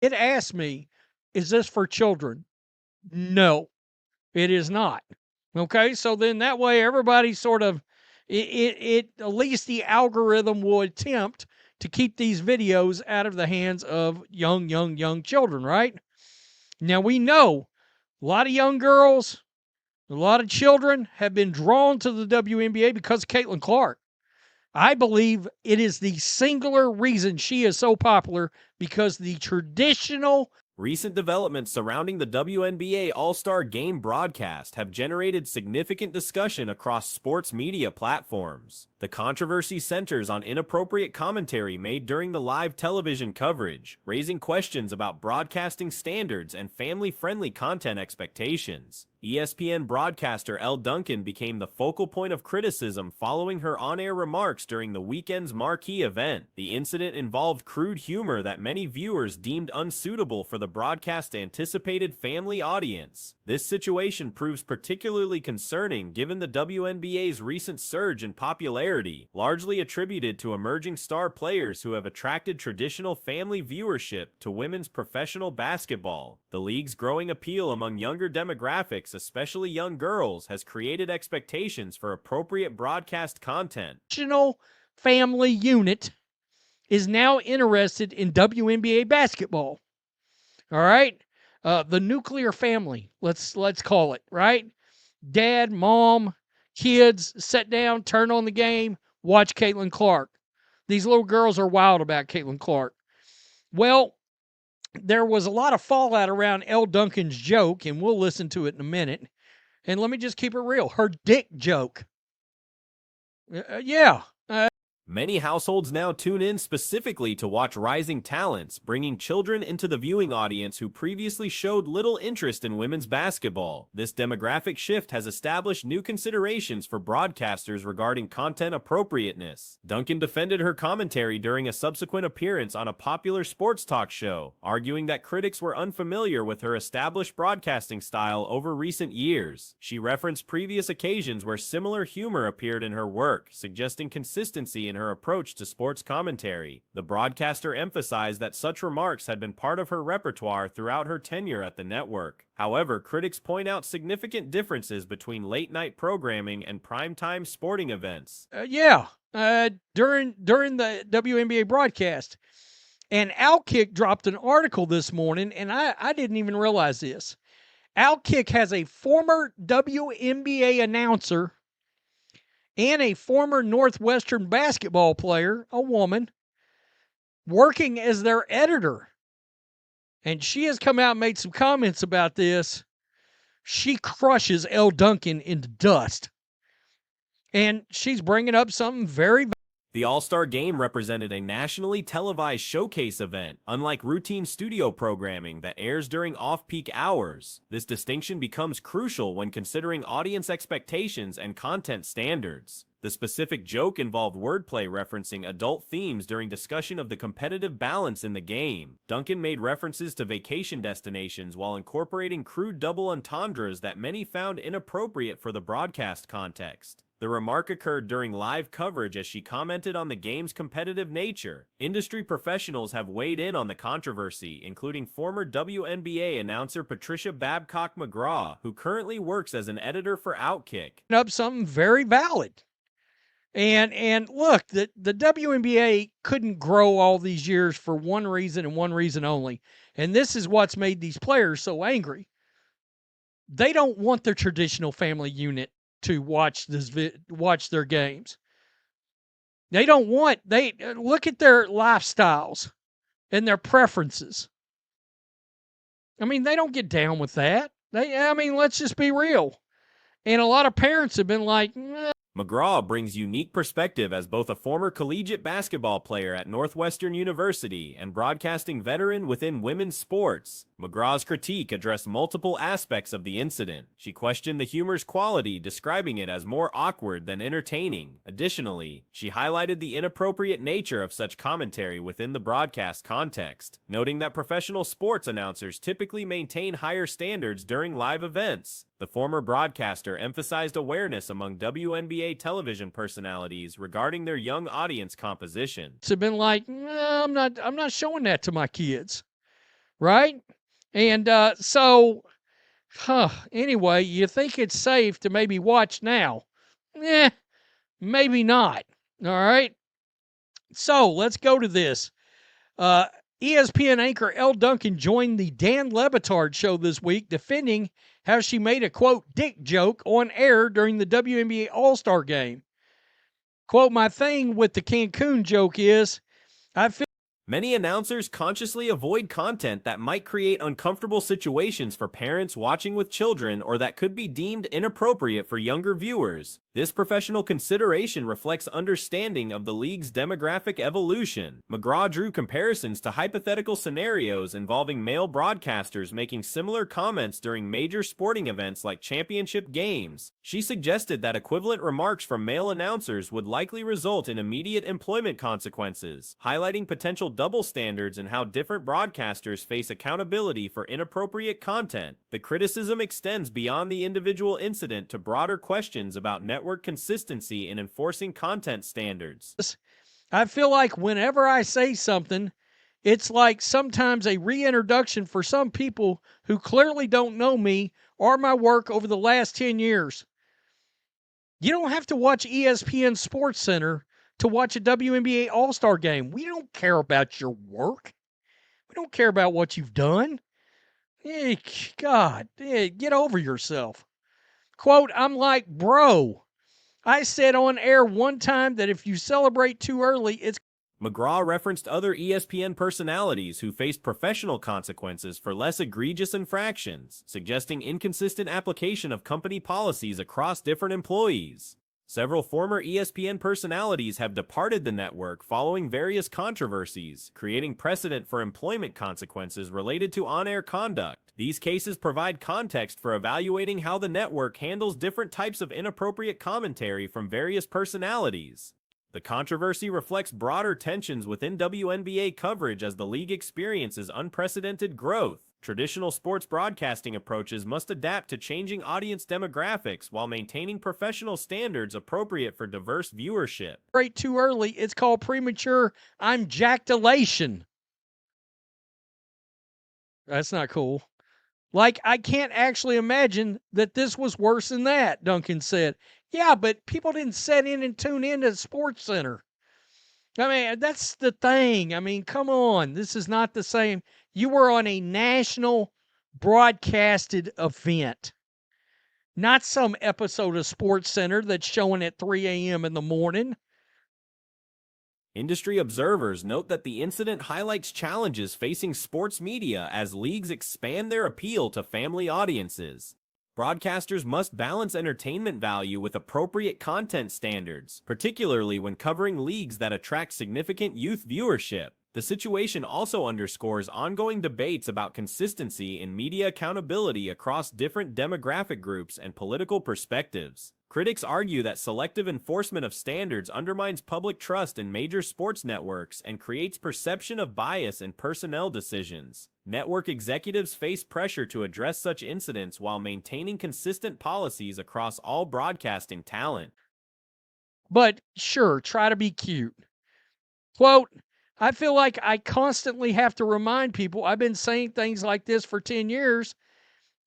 It asked me, "Is this for children?" No, it is not. Okay, so then that way everybody sort of it at least the algorithm will attempt to keep these videos out of the hands of young children, right? Now we know a lot of young girls, a lot of children have been drawn to the WNBA because of Caitlin Clark. I believe it is the singular reason she is so popular because the traditional. Recent developments surrounding the WNBA All-Star Game broadcast have generated significant discussion across sports media platforms. The controversy centers on inappropriate commentary made during the live television coverage, raising questions about broadcasting standards and family-friendly content expectations. ESPN broadcaster Elle Duncan became the focal point of criticism following her on-air remarks during the weekend's marquee event. The incident involved crude humor that many viewers deemed unsuitable for the broadcast's anticipated family audience. This situation proves particularly concerning given the WNBA's recent surge in popularity, largely attributed to emerging star players who have attracted traditional family viewership to women's professional basketball. The league's growing appeal among younger demographics, especially young girls, has created expectations for appropriate broadcast content. Traditional family unit is now interested in WNBA basketball. All right, the nuclear family, let's call it, right? Dad, mom, kids sit down, turn on the game, watch Caitlin Clark. These little girls are wild about Caitlin Clark. Well, there was a lot of fallout around Elle Duncan's joke, and we'll listen to it in a minute. And let me just keep it real. Her dick joke. Yeah. Many households now tune in specifically to watch rising talents, bringing children into the viewing audience who previously showed little interest in women's basketball. This demographic shift has established new considerations for broadcasters regarding content appropriateness. Duncan defended her commentary during a subsequent appearance on a popular sports talk show, arguing that critics were unfamiliar with her established broadcasting style over recent years. She referenced previous occasions where similar humor appeared in her work, suggesting consistency in her approach to sports commentary. The broadcaster emphasized that such remarks had been part of her repertoire throughout her tenure at the network. However, critics point out significant differences between late-night programming and primetime sporting events. During the WNBA broadcast. And Outkick dropped an article this morning, and I didn't even realize this. Outkick has a former WNBA announcer and a former Northwestern basketball player, a woman, working as their editor. And she has come out and made some comments about this. She crushes Elle Duncan into dust. And she's bringing up something very. The All-Star Game represented a nationally televised showcase event, unlike routine studio programming that airs during off-peak hours. This distinction becomes crucial when considering audience expectations and content standards. The specific joke involved wordplay referencing adult themes during discussion of the competitive balance in the game. Duncan made references to vacation destinations while incorporating crude double entendres that many found inappropriate for the broadcast context. The remark occurred during live coverage as she commented on the game's competitive nature. Industry professionals have weighed in on the controversy, including former WNBA announcer Patricia Babcock McGraw, who currently works as an editor for Outkick. Up something very valid. And look, the WNBA couldn't grow all these years for one reason and one reason only. And this is what's made these players so angry. They don't want their traditional family unit to watch their games. They don't want, look at their lifestyles and their preferences. I mean, they don't get down with that. Let's just be real. And a lot of parents have been like, McGraw brings unique perspective as both a former collegiate basketball player at Northwestern University and broadcasting veteran within women's sports. McGraw's critique addressed multiple aspects of the incident. She questioned the humor's quality, describing it as more awkward than entertaining. Additionally, she highlighted the inappropriate nature of such commentary within the broadcast context, noting that professional sports announcers typically maintain higher standards during live events. The former broadcaster emphasized awareness among WNBA television personalities regarding their young audience composition. It's been like, I'm not showing that to my kids. right? And anyway, you think it's safe to maybe watch now? Maybe not. All right. So let's go to this. Uh, ESPN anchor Elle Duncan joined the Dan Le Batard show this week, defending how she made a, quote, dick joke on air during the WNBA All-Star game. Quote, my thing with the Cancun joke is, I feel Many announcers consciously avoid content that might create uncomfortable situations for parents watching with children or that could be deemed inappropriate for younger viewers. This professional consideration reflects understanding of the league's demographic evolution. McGraw drew comparisons to hypothetical scenarios involving male broadcasters making similar comments during major sporting events like championship games. She suggested that equivalent remarks from male announcers would likely result in immediate employment consequences, highlighting potential double standards and how different broadcasters face accountability for inappropriate content. The criticism extends beyond the individual incident to broader questions about network consistency in enforcing content standards. I feel like whenever I say something, it's like sometimes a reintroduction for some people who clearly don't know me or my work over the last 10 years. You don't have to watch ESPN Sports Center to watch a WNBA All-Star game. We don't care about your work. We don't care about what you've done. Hey, God, get over yourself. Quote, I'm like, bro, I said on air one time that if you celebrate too early, it's... McGraw referenced other ESPN personalities who faced professional consequences for less egregious infractions, suggesting inconsistent application of company policies across different employees. Several former ESPN personalities have departed the network following various controversies, creating precedent for employment consequences related to on-air conduct. These cases provide context for evaluating how the network handles different types of inappropriate commentary from various personalities. The controversy reflects broader tensions within WNBA coverage as the league experiences unprecedented growth. Traditional sports broadcasting approaches must adapt to changing audience demographics while maintaining professional standards appropriate for diverse viewership. Right too early, it's called premature ejaculation. That's not cool. Like, I can't actually imagine that this was worse than that, Duncan said. Yeah, but people didn't set in and tune in to Sports Center. I mean, that's the thing. I mean, come on. This is not the same. You were on a national broadcasted event, not some episode of Sports Center that's showing at 3 a.m. in the morning. Industry observers note that the incident highlights challenges facing sports media as leagues expand their appeal to family audiences. Broadcasters must balance entertainment value with appropriate content standards, particularly when covering leagues that attract significant youth viewership. The situation also underscores ongoing debates about consistency in media accountability across different demographic groups and political perspectives. Critics argue that selective enforcement of standards undermines public trust in major sports networks and creates perception of bias in personnel decisions. Network executives face pressure to address such incidents while maintaining consistent policies across all broadcasting talent. But sure, try to be cute. Quote, I feel like I constantly have to remind people I've been saying things like this for 10 years,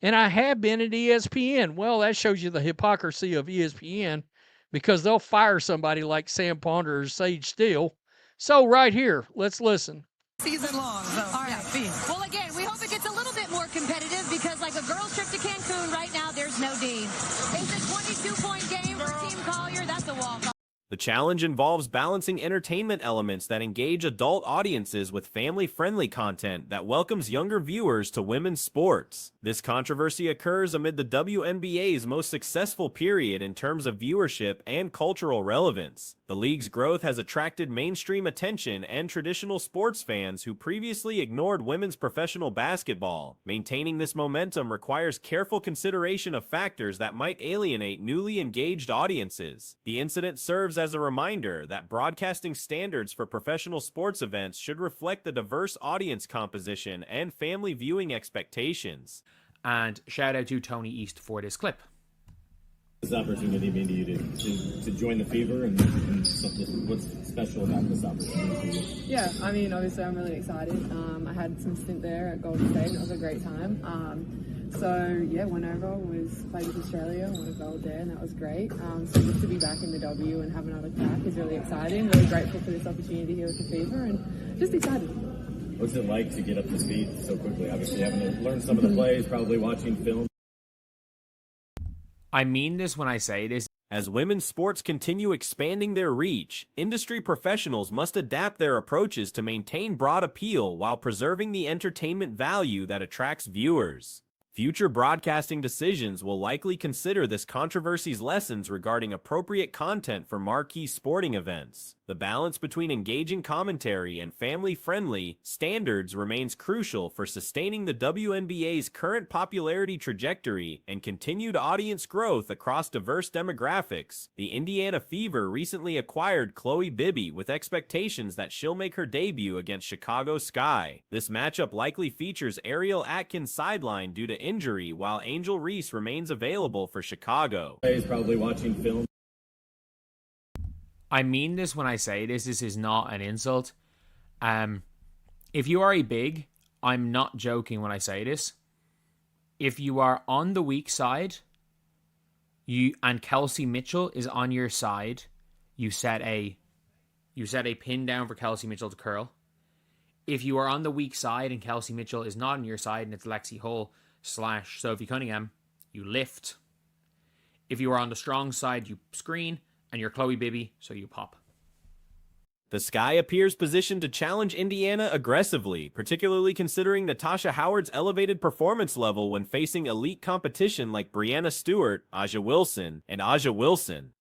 and I have been at ESPN. Well, that shows you the hypocrisy of ESPN, because they'll fire somebody like Sam Ponder or Sage Steele. So right here, let's listen. Season long. So, all right. Yeah, well, again, we hope it gets a little bit more competitive because, like a girls' trip to Cancun right now, there's no D. It's a 22-point game for Team Collier. That's a walk-off. The challenge involves balancing entertainment elements that engage adult audiences with family-friendly content that welcomes younger viewers to women's sports. This controversy occurs amid the WNBA's most successful period in terms of viewership and cultural relevance. The league's growth has attracted mainstream attention and traditional sports fans who previously ignored women's professional basketball. Maintaining this momentum requires careful consideration of factors that might alienate newly engaged audiences. The incident serves as a reminder that broadcasting standards for professional sports events should reflect the diverse audience composition and family viewing expectations. And shout out to Tony East for this clip. This opportunity mean to you to join the Fever, and what's special about this opportunity for you? Yeah, I mean, obviously I'm really excited. I had some stint there at Golden State, and it was a great time. So yeah, went over, played with Australia, won a gold there, and that was great. So just to be back in the W and have another crack is really exciting. Really grateful for this opportunity here with the Fever, and just excited. What's it like to get up to speed so quickly? Obviously having to learn some of the plays, probably watching film. I mean this when I say this. As women's sports continue expanding their reach, industry professionals must adapt their approaches to maintain broad appeal while preserving the entertainment value that attracts viewers. Future broadcasting decisions will likely consider this controversy's lessons regarding appropriate content for marquee sporting events. The balance between engaging commentary and family-friendly standards remains crucial for sustaining the WNBA's current popularity trajectory and continued audience growth across diverse demographics. The Indiana Fever recently acquired Chloe Bibby with expectations that she'll make her debut against Chicago Sky. This matchup likely features Ariel Atkins sidelined due to injury, while Angel Reese remains available for Chicago. He's probably watching film. I mean this when I say this. This is not an insult. If you are a big, I'm not joking when I say this. If you are on the weak side, and Kelsey Mitchell is on your side, you set a pin down for Kelsey Mitchell to curl. If you are on the weak side and Kelsey Mitchell is not on your side and it's Lexi Hull / Sophie Cunningham, you lift. If you are on the strong side, you screen, and you're Chloe Bibby, so you pop. The Sky appears positioned to challenge Indiana aggressively, particularly considering Natasha Howard's elevated performance level when facing elite competition like Brianna Stewart, Aja Wilson.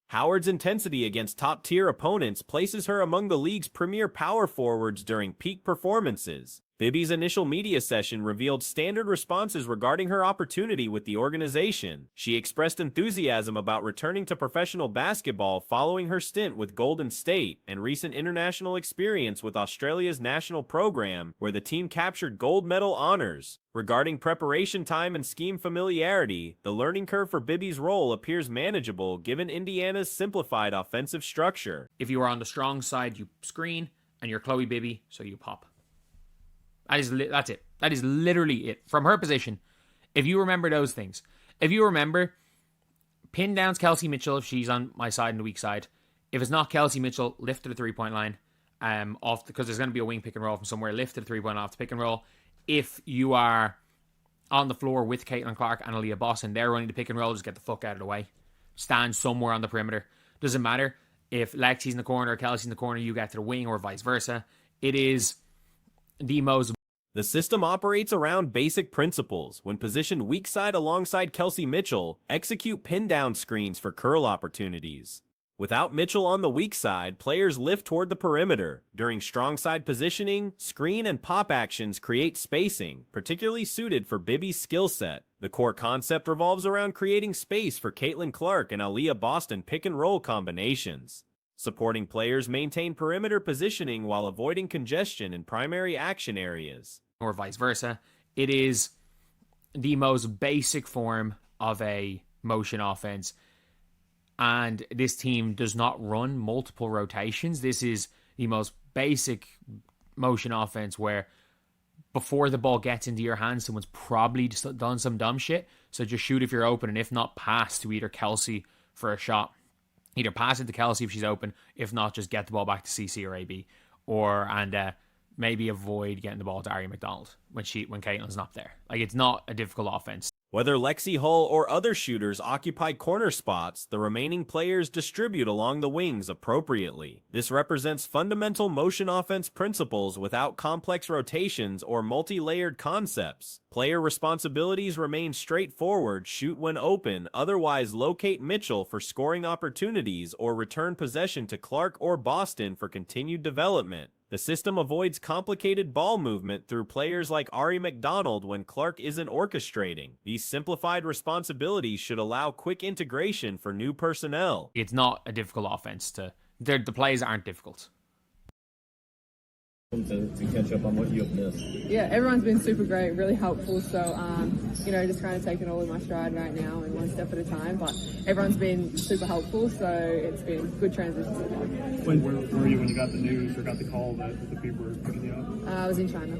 Howard's intensity against top-tier opponents places her among the league's premier power forwards during peak performances. Bibby's initial media session revealed standard responses regarding her opportunity with the organization. She expressed enthusiasm about returning to professional basketball following her stint with Golden State and recent international experience with Australia's national program, where the team captured gold medal honors. Regarding preparation time and scheme familiarity, the learning curve for Bibby's role appears manageable given Indiana's simplified offensive structure. If you are on the strong side, you screen, and you're Chloe Bibby, so you pop. That's it. That is literally it. From her position, if you remember those things. If you remember, pin downs Kelsey Mitchell if she's on my side and the weak side. If it's not Kelsey Mitchell, lift to the three-point line. Because there's going to be a wing pick and roll from somewhere. Lift to the three-point off the pick and roll. If you are on the floor with Caitlin Clark and Aaliyah Boston, they're running the pick and roll, just get the fuck out of the way. Stand somewhere on the perimeter. Doesn't matter if Lexi's in the corner or Kelsey's in the corner, you get to the wing or vice versa. It is the most... The system operates around basic principles. When positioned weak side alongside Kelsey Mitchell, execute pin down screens for curl opportunities. Without Mitchell on the weak side, players lift toward the perimeter. During strong side positioning, screen and pop actions create spacing, particularly suited for Bibby's skill set. The core concept revolves around creating space for Caitlin Clark and Aaliyah Boston pick and roll combinations. Supporting players maintain perimeter positioning while avoiding congestion in primary action areas. Or vice versa. It is the most basic form of a motion offense. And this team does not run multiple rotations. This is the most basic motion offense where before the ball gets into your hands, someone's probably done some dumb shit. So just shoot if you're open, and if not, pass to either Kelsey for a shot. Either pass it to Kelsey if she's open. If not, just get the ball back to CC or AB. And maybe avoid getting the ball to Ari McDonald when Caitlin's not there. Like, it's not a difficult offense. Whether Lexi Hull or other shooters occupy corner spots, the remaining players distribute along the wings appropriately. This represents fundamental motion offense principles without complex rotations or multi-layered concepts. Player responsibilities remain straightforward: shoot when open, otherwise locate Mitchell for scoring opportunities, or return possession to Clark or Boston for continued development. The system avoids complicated ball movement through players like Ari McDonald when Clark isn't orchestrating. These simplified responsibilities should allow quick integration for new personnel. It's not a difficult offense. The plays aren't difficult. to catch up on what you have missed. Yeah, everyone's been super great, really helpful. So, just kind of taking all in my stride right now and one step at a time. But everyone's been super helpful, so it's been good transition so far. Where were you when you got the news or got the call that the people were picking you up? I was in China.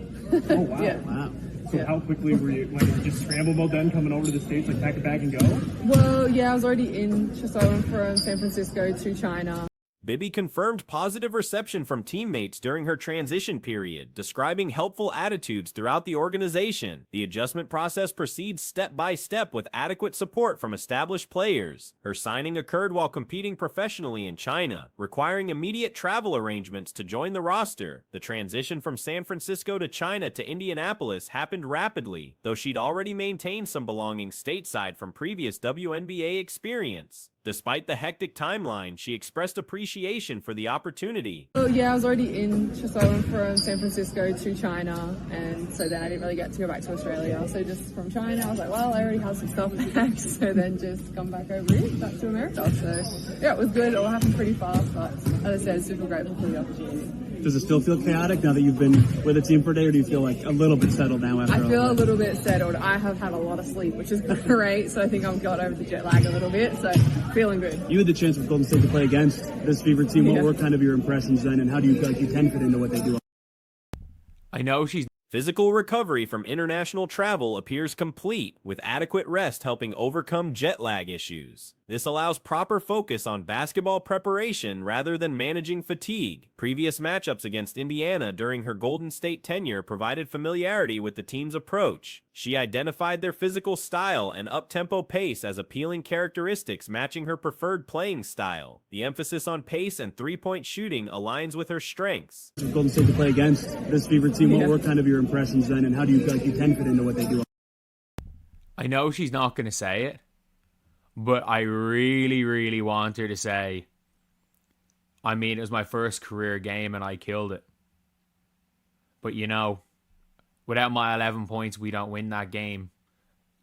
Oh, wow. Yeah. Wow. So how quickly were you, just scramble mode then, coming over to the States, like pack a bag and go? Well, yeah, I was already in, so I went from San Francisco to China. Bibby confirmed positive reception from teammates during her transition period, describing helpful attitudes throughout the organization. The adjustment process proceeds step by step with adequate support from established players. Her signing occurred while competing professionally in China, requiring immediate travel arrangements to join the roster. The transition from San Francisco to China to Indianapolis happened rapidly, though she'd already maintained some belongings stateside from previous WNBA experience. Despite the hectic timeline, she expressed appreciation for the opportunity. Well, yeah, I was already in, so I went from San Francisco to China, and so then I didn't really get to go back to Australia. So just from China, I was like, well, I already have some stuff packed, so then just come back over here, back to America. So yeah, it was good. It all happened pretty fast, but as I said, super grateful for the opportunity. Does it still feel chaotic now that you've been with the team for a day, or do you feel like a little bit settled now after I feel a little bit settled. I have had a lot of sleep, which is great, so I think I've got over the jet lag a little bit, so feeling good. You had the chance with Golden State to play against this Fever team. What were kind of your impressions then, and how do you feel like you can fit into what they do? I know she's Physical recovery from international travel appears complete, with adequate rest helping overcome jet lag issues. This allows proper focus on basketball preparation rather than managing fatigue. Previous matchups against Indiana during her Golden State tenure provided familiarity with the team's approach. She identified their physical style and up-tempo pace as appealing characteristics matching her preferred playing style. The emphasis on pace and three-point shooting aligns with her strengths. Golden State to play against this Fever team, what were kind of your impressions then, and how do you feel like you can fit into what they do? I know she's not going to say it, but I really, really want her to say, I mean, it was my first career game and I killed it. But without my 11 points, we don't win that game.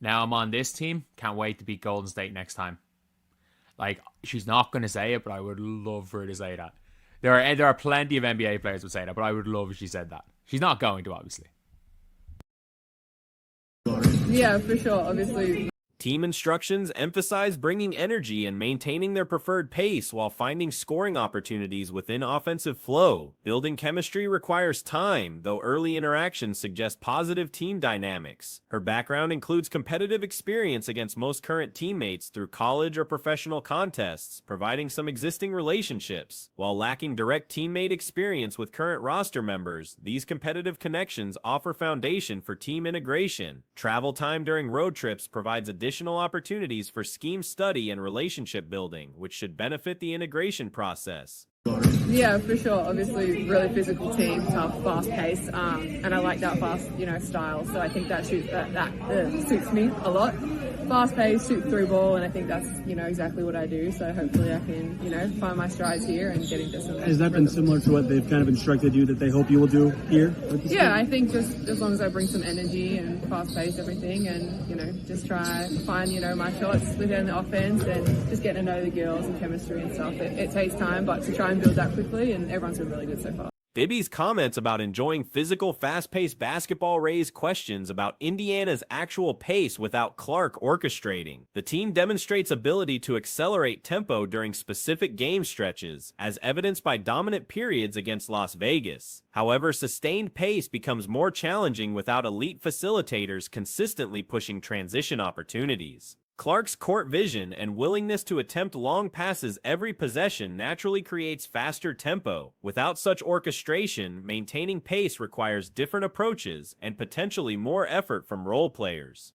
Now I'm on this team. Can't wait to beat Golden State next time. Like, she's not going to say it, but I would love for her to say that. There are plenty of NBA players who would say that, but I would love if she said that. She's not going to, obviously. Yeah, for sure, obviously. Team instructions emphasize bringing energy and maintaining their preferred pace while finding scoring opportunities within offensive flow. Building chemistry requires time, though early interactions suggest positive team dynamics. Her background includes competitive experience against most current teammates through college or professional contests, providing some existing relationships. While lacking direct teammate experience with current roster members, these competitive connections offer foundation for team integration. Travel time during road trips provides additional opportunities for scheme study and relationship building, which should benefit the integration process. Yeah, for sure. Obviously, really physical team, tough, fast pace, and I like that fast, style. So I think that suits me a lot. Fast pace, shoot through ball, and I think that's exactly what I do. So hopefully I can find my strides here and get into some. Has that been similar to what they've kind of instructed you that they hope you will do here? Yeah, I think just as long as I bring some energy and fast pace everything, and just try to find my shots within the offense and just getting to know the girls and chemistry and stuff. It takes time, but to try and build that quickly, and everyone's been really good so far. Bibby's comments about enjoying physical, fast-paced basketball raise questions about Indiana's actual pace without Clark orchestrating. The team demonstrates ability to accelerate tempo during specific game stretches, as evidenced by dominant periods against Las Vegas. However, sustained pace becomes more challenging without elite facilitators consistently pushing transition opportunities. Clark's court vision and willingness to attempt long passes every possession naturally creates faster tempo. Without such orchestration, maintaining pace requires different approaches and potentially more effort from role players.